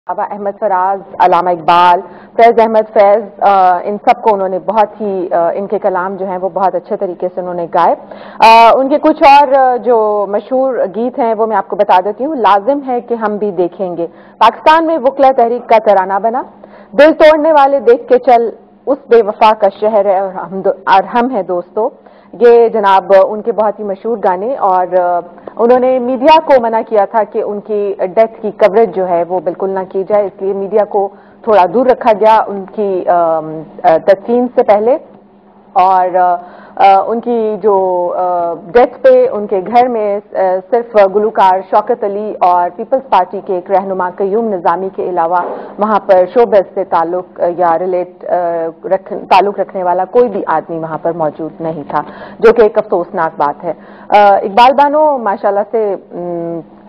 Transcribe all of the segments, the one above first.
ابا احمد فراز، علامہ اقبال، فیض احمد فیض، ان سب کو انہوں نے بہت ہی ان کے کلام جو ہیں وہ بہت اچھے طریقے سے انہوں نے گائے۔ ان کے کچھ اور جو مشہور گیت ہیں وہ میں آپ کو بتا دیتی ہوں۔ لازم ہے کہ ہم بھی دیکھیں گے، پاکستان میں وکلا تحریک کا ترانہ بنا، دل توڑنے والے دیکھ کے چل، اس بے وفا کا شہر ہے اور ہم ہیں دوستو۔ یہ جناب ان کے بہت ہی مشہور گانے، اور انہوں نے میڈیا کو منع کیا تھا کہ ان کی ڈیتھ کی کوریج جو ہے وہ بالکل نہ کی جائے، اس لیے میڈیا کو تھوڑا دور رکھا گیا ان کی تدفین سے پہلے۔ اور ان کی جو ڈیتھ پہ ان کے گھر میں صرف گلوکار شوکت علی اور پیپلز پارٹی کے ایک رہنما قیوم نظامی کے علاوہ وہاں پر شوبز سے تعلق یا تعلق رکھنے والا کوئی بھی آدمی وہاں پر موجود نہیں تھا، جو کہ ایک افسوسناک بات ہے۔ اقبال بانو ماشاءاللہ سے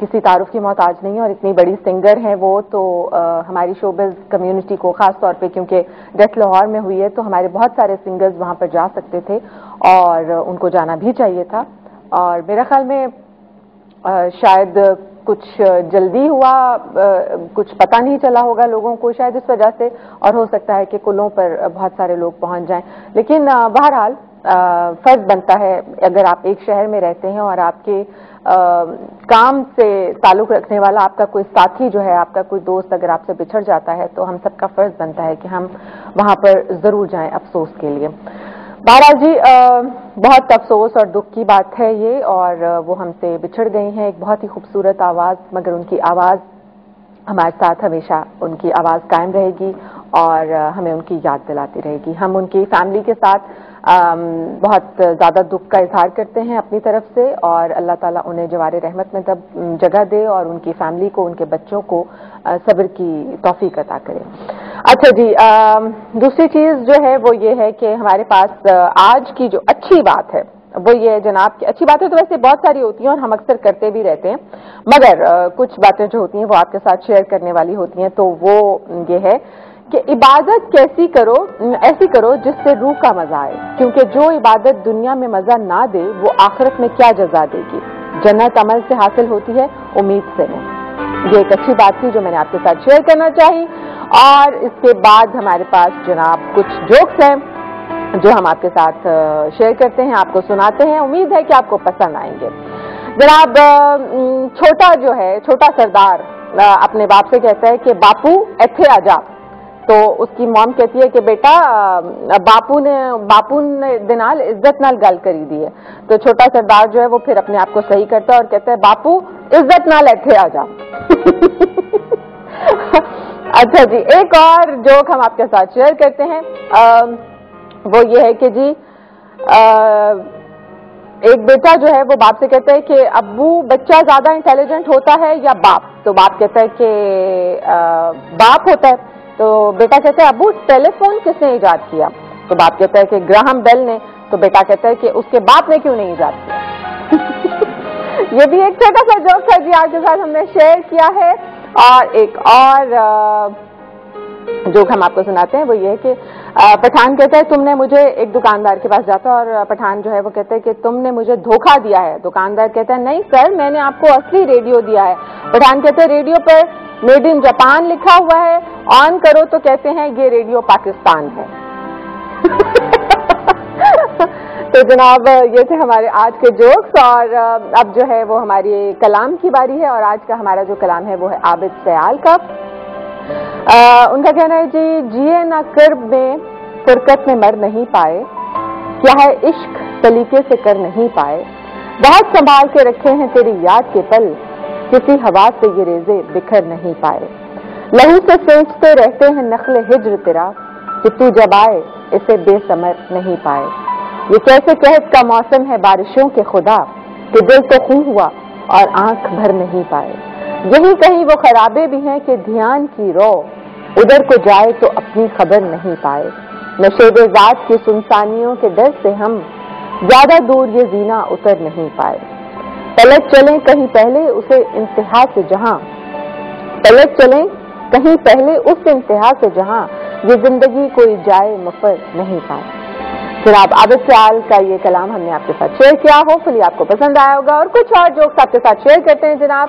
کسی تعارف کی محتاج نہیں ہے، اور اتنی بڑی سنگر ہیں وہ، تو ہماری شوبز کمیونٹی کو خاص طور پہ کیونکہ ڈیتھ لاہور میں ہوئی ہے تو ہمارے بہت سارے سنگرز وہاں پر جا سکتے تھے اور ان کو جانا بھی چاہیے تھا، اور میرا خیال میں شاید کچھ جلدی ہوا، کچھ پتہ نہیں چلا ہوگا لوگوں کو شاید اس وجہ سے، اور ہو سکتا ہے کہ کلوں پر بہت سارے لوگ پہنچ جائیں، لیکن بہرحال فرض بنتا ہے اگر آپ ایک شہر میں رہتے ہیں اور آپ کے کام سے تعلق رکھنے والا آپ کا کوئی ساتھی جو ہے، آپ کا کوئی دوست اگر آپ سے بچھڑ جاتا ہے تو ہم سب کا فرض بنتا ہے کہ ہم وہاں پر ضرور جائیں افسوس کے لیے۔ بہرحال جی بہت افسوس اور دکھ کی بات ہے یہ، اور وہ ہم سے بچھڑ گئی ہیں، ایک بہت ہی خوبصورت آواز، مگر ان کی آواز ہمارے ساتھ ہمیشہ ان کی آواز قائم رہے گی اور ہمیں ان کی یاد دلاتی رہے گی۔ ہم ان کی فیملی کے ساتھ بہت زیادہ دکھ کا اظہار کرتے ہیں اپنی طرف سے، اور اللہ تعالیٰ انہیں جوار رحمت میں جگہ دے اور ان کی فیملی کو، ان کے بچوں کو صبر کی توفیق عطا کرے۔ اچھا جی، دوسری چیز جو ہے وہ یہ ہے کہ ہمارے پاس آج کی جو اچھی بات ہے وہ یہ ہے جناب کہ اچھی باتیں تو ویسے بہت ساری ہوتی ہیں اور ہم اکثر کرتے بھی رہتے ہیں، مگر کچھ باتیں جو ہوتی ہیں وہ آپ کے ساتھ شیئر کرنے والی ہوتی ہیں، تو وہ یہ ہے کہ عبادت ایسی کرو جس سے روح کا مزہ آئے، کیونکہ جو عبادت دنیا میں مزہ نہ دے وہ آخرت میں کیا جزا دے گی۔ جنت عمل سے حاصل ہوتی ہے، امید سے نہیں۔ یہ ایک اچھی بات تھی جو میں نے آپ کے ساتھ شیئر کرنا چاہی، اور اس کے بعد ہمارے پاس جناب کچھ جوکس ہیں جو ہم آپ کے ساتھ شیئر کرتے ہیں، آپ کو سناتے ہیں، امید ہے کہ آپ کو پسند آئیں گے۔ جناب چھوٹا سردار اپنے باپ سے کہتا ہے کہ باپو ایتھے آ جا، تو اس کی موم کہتی ہے کہ بیٹا باپو نے دنال عزت نال گل کری دی ہے، تو چھوٹا سردار جو ہے وہ پھر اپنے آپ کو صحیح کرتا ہے اور کہتا ہے باپو عزت نال ایتھے آ جا۔ اچھا جی، ایک اور جوک ہم آپ کے ساتھ شیئر کرتے ہیں، وہ یہ ہے کہ جی ایک بیٹا جو ہے وہ باپ سے کہتا ہے کہ ابو بچہ زیادہ انٹیلیجنٹ ہوتا ہے یا باپ؟ تو باپ کہتا ہے کہ باپ ہوتا ہے۔ تو بیٹا کہتا ہے ابو ٹیلی فون کس نے ایجاد کیا؟ تو باپ کہتا ہے کہ گراہم بیل نے۔ تو بیٹا کہتا ہے کہ اس کے باپ نے کیوں نہیں ایجاد کیا؟ یہ بھی ایک چھوٹا سا جوک ہے جی آپ کے ساتھ ہم نے شیئر کیا ہے۔ اور ایک اور جوک ہم آپ کو سناتے ہیں، وہ یہ ہے کہ پٹھان کہتا ہے تم نے مجھے، ایک دکاندار کے پاس جاتا اور پٹھان جو ہے وہ کہتا ہے کہ تم نے مجھے دھوکہ دیا ہے۔ دکاندار کہتا ہے نہیں سر، میں نے آپ کو اصلی ریڈیو دیا ہے۔ پٹھان کہتے ہیں radio per made in Japan لکھا ہوا ہے، آن کرو تو کہتے ہیں یہ ریڈیو پاکستان ہے۔ تو جناب یہ تھے ہمارے آج کے جوکس، اور اب جو ہے وہ ہماری کلام کی باری ہے، اور آج کا ہمارا جو کلام ہے وہ ہے عابد سیال کا۔ ان کا کہنا ہے جی جیے نہ کرب میں فرقت میں مر نہیں پائے، کیا ہے عشق سلیقے سے کر نہیں پائے، بہت سنبھال کے رکھے ہیں تیری یاد کے پل، کسی ہوا سے یہ ریزے بکھر نہیں پائے، لہو سے سینچتے رہتے ہیں نخل ہجر تیرا، کہ تو جب آئے اسے بے ثمر نہیں پائے، یہ کیسے قحط کا موسم ہے بارشوں کے خدا، کہ دل تو خوں ہوا اور آنکھ بھر نہیں پائے، یہی کہیں وہ خرابے بھی ہیں کہ دھیان کی رو، ادھر کو جائے تو اپنی خبر نہیں پائے، نشیب ذات کی سنسانیوں کے ڈر سے ہم زیادہ دور یہ زینہ اتر نہیں پائے، پلٹ چلیں کہیں پہلے اسے انتہا سے جہاں، پلٹ چلیں کہیں پہلے اس انتہا سے جہاں یہ زندگی کوئی جائے مفر نہیں پائے۔ جناب عابد سیال کا یہ کلام ہم نے آپ کے ساتھ شیئر کیا، ہوپ فلی آپ کو پسند آیا ہوگا، اور کچھ اور جوکس آپ کے ساتھ شیئر کرتے ہیں جناب۔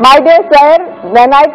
My dear sir, when I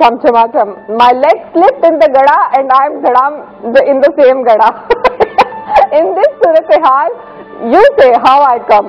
chum chum chum. My leg slipped in the gada and I am gadam in the same gada. In this surat-e-hal, you say how I come.